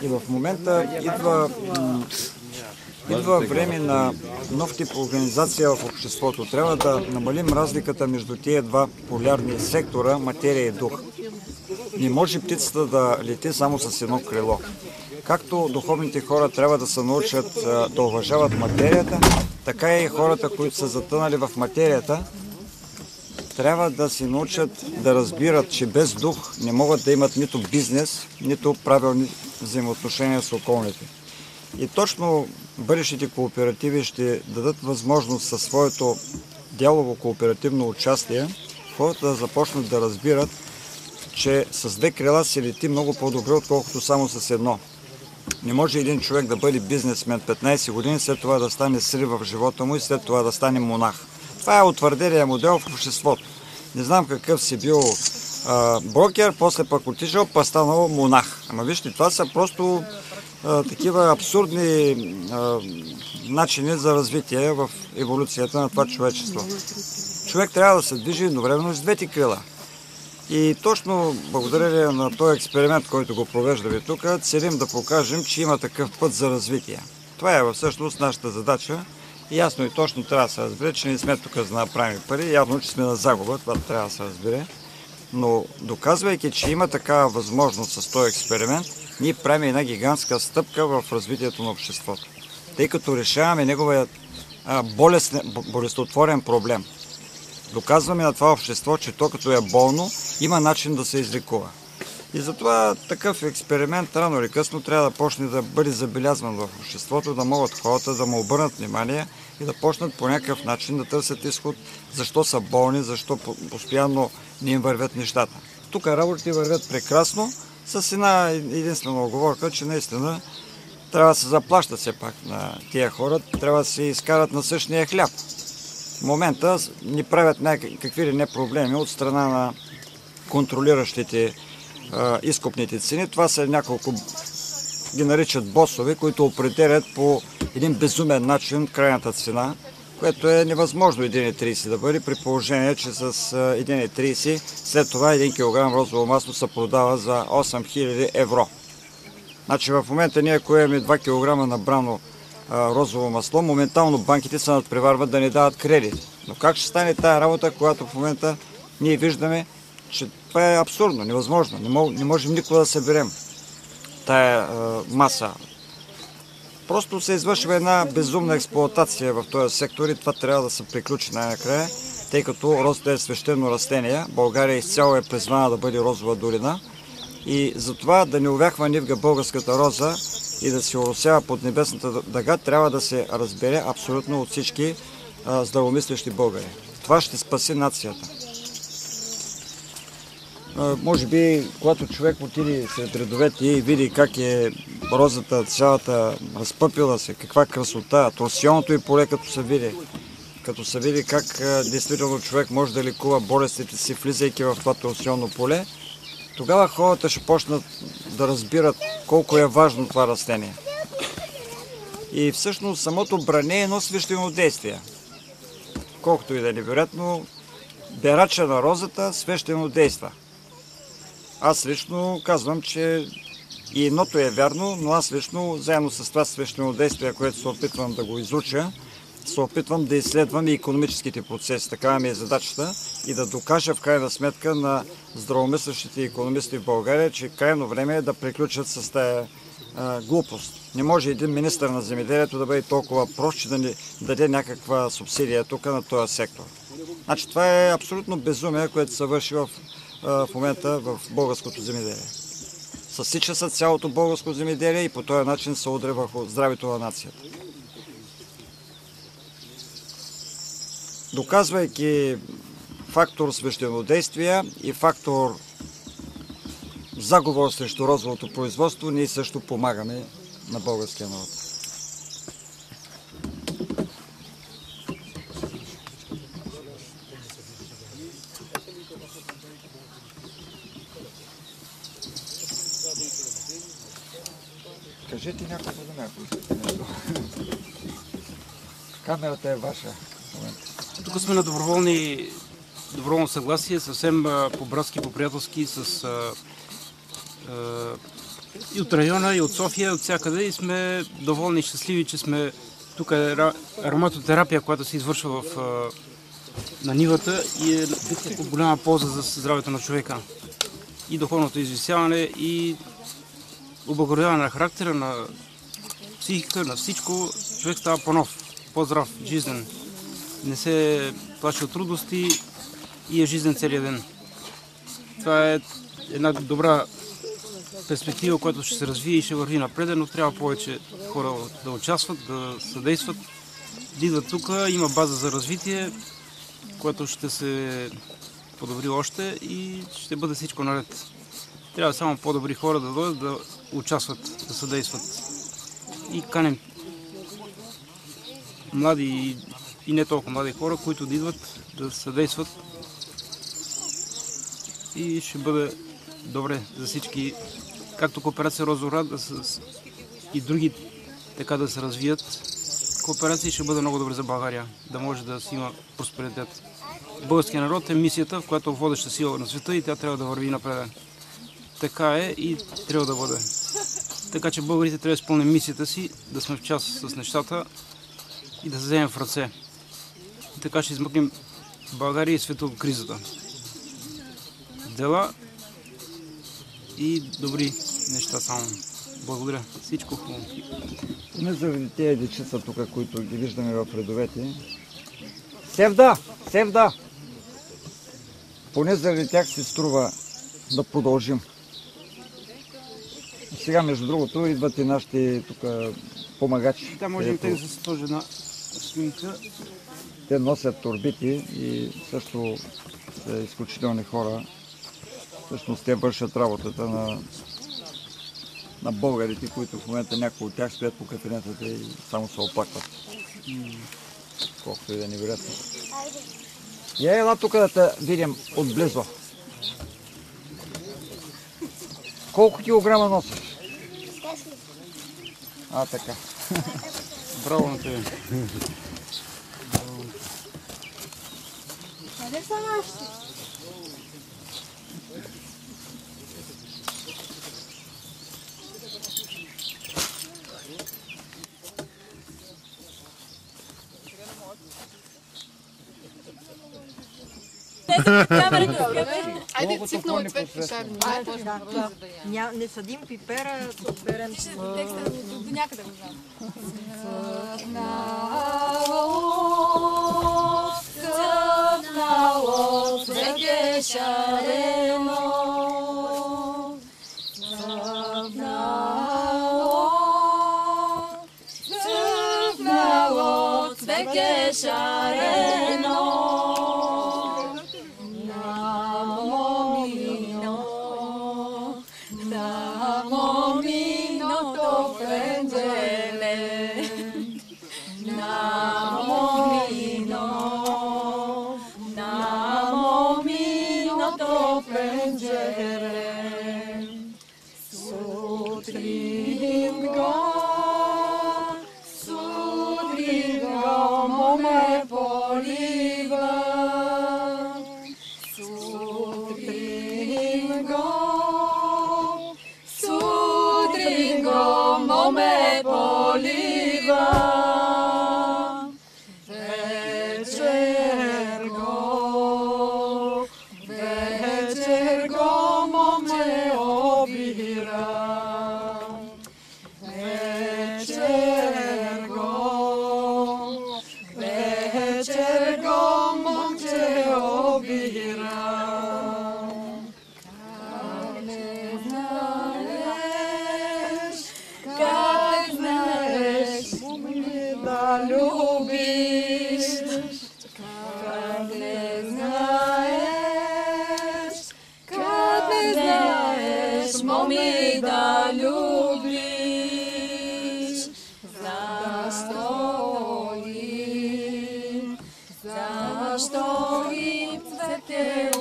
И в момента идва време на нов тип организация в обществото. Трябва да намалим разликата между тия два полярни сектора, материя и дух. Не може птицата да лети само с едно крило. Както духовните хора трябва да се научат да уважават материята, така и хората, които са затънали в материята, трябва да се научат да разбират, че без дух не могат да имат нито бизнес, нито правилни взаимоотношения с околните. И точно бъдещите кооперативи ще дадат възможност със своето дялово кооперативно участие хората да започнат да разбират, че с две крила се лети много по-добре, отколкото само с едно. Не може един човек да бъде бизнесмен 15 години, след това да стане срив в живота му и след това да стане монах. Това е утвърдения модел в обществото. Не знам какъв си бил брокер, после пък отишъл, па станал монах. Ама вижте, това са просто такива абсурдни начини за развитие в еволюцията на това човечество. Човек трябва да се движи едновременно с двете крила. И точно благодарение на този експеримент, който го провеждаме тук, целим да покажем, че има такъв път за развитие. Това е всъщност нашата задача. И ясно и точно трябва да се разбере, че не сме тук за да направим пари. Явно, че сме на загуба, това трябва да се разбере. Но доказвайки, че има такава възможност с този експеримент, ние правим една гигантска стъпка в развитието на обществото. Тъй като решаваме неговия болестотворен проблем. Доказваме на това общество, че то като е болно, има начин да се излекува. И затова такъв експеримент рано или късно трябва да почне да бъде забелязван в обществото, да могат хората да му обърнат внимание и да почнат по някакъв начин да търсят изход, защо са болни, защо постоянно не им вървят нещата. Тук работите вървят прекрасно, с една единствена оговорка, че наистина трябва да се заплащат все пак на тия хора, трябва да се изкарат на същия хляб. В момента ни правят някакви ли не проблеми от страна на контролиращите изкупните цени. Това са няколко, ги наричат босове, които определят по един безумен начин крайната цена, което е невъзможно 1,30 да бъде, при положение, че с 1,30 след това 1 кг розово масло се продава за 8000 евро. Значи в момента ние, ако имаме 2 кг набрано розово масло, моментално банките се надпреварват да ни дават кредит. Но как ще стане тая работа, когато в момента ние виждаме, че това е абсурдно, невъзможно. Не можем никога да съберем тая маса. Просто се извършва една безумна експлоатация в този сектор и това трябва да се приключи най-накрая, тъй като розата е свещено растение. България изцяло е призвана да бъде розова долина и затова да не увяхва нивга българската роза и да се оросява под небесната дъга, трябва да се разбере абсолютно от всички здравомислещи българи. Това ще спаси нацията. Може би, когато човек отиде сред редовете и види как е розата цялата разпъпила се, каква красота, торсионното и поле като се види как действително човек може да лекува болестите си, влизайки в това торсионно поле, тогава хората ще почнат да разбират колко е важно това растение. И всъщност самото бране е едно свещено действие. Колкото и да е невероятно, берача на розата свещено действа. Аз лично казвам, че и едното е вярно, но аз лично, заедно с това свещено действие, което се опитвам да го изуча, се опитвам да изследвам и икономическите процеси. Такава ми е задачата и да докажа в крайна сметка на здравомислещите икономисти в България, че крайно време е да приключат с тая глупост. Не може един министър на земеделието да бъде толкова прост, че да ни даде някаква субсидия тук на този сектор. Значи това е абсолютно безумие, което се върши в момента в българското земеделие. Съсича се цялото българско земеделие и по този начин се удря върху здравето на нацията. Доказвайки фактор свещенодействие и фактор заговор срещу розовото производство, ние също помагаме на българския народ. Кажете няколко думи, ако искате нещо. Камерата е ваша в момента. Тук сме на доброволно съгласие, съвсем по-братски, по-приятелски, с и от района, и от София, от всякъде и сме доволни и щастливи, че сме тук ароматотерапия, която се извършва на нивата и е от голяма полза за здравето на човека. И духовното извисяване, и облагородяване на характера, на психика, на всичко. Човек става по-нов, по-здрав, жизнен. Не се плаши от трудности и е жизнен целия ден. Това е една добра перспектива, която ще се развие и ще върви напред, но трябва повече хора да участват, да съдействат, да идват тук. Има база за развитие, което ще се подобри още и ще бъде всичко наред. Трябва само по-добри хора да дойдат, да участват, да съдействат. И канем млади и не толкова млади хора, които да идват, да съдействат и ще бъде добре за всички, както кооперация Розорад и други така да се развият. Кооперации ще бъде много добре за България, да може да си има просперитет. Българският народ е мисията, в която водеща сила на света и тя трябва да върви напред. Така е и трябва да бъде. Така че българите трябва да изпълним мисията си, да сме в час с нещата и да се вземем в ръце. И така ще измъкнем България и света от кризата. Дела и добри неща само. Благодаря. Всичко хубаво. Не заради тези дечица тук, които ги виждаме в редовете. Севда! Севда! Поне заради тях се струва да продължим. Сега, между другото, идват и нашите тук помагачи. Да, може да се сложи една снимка. Те носят торбити и също са изключителни хора. Всъщност те вършат работата на българите, които в момента някои от тях стоят по кафенетата и само се оплакват. Колкото и да ни вероятно. Ела тук да те видим отблизо. Колко килограма носиш? Така. Браво на тебе. Къде са нашите? Айде, цикнало и цвет пипер. Не съдим пипера, берем с... До някъде го знам. Цъфнало, цвете шарено. Цъфнало, цвете шарено. Защо и цвете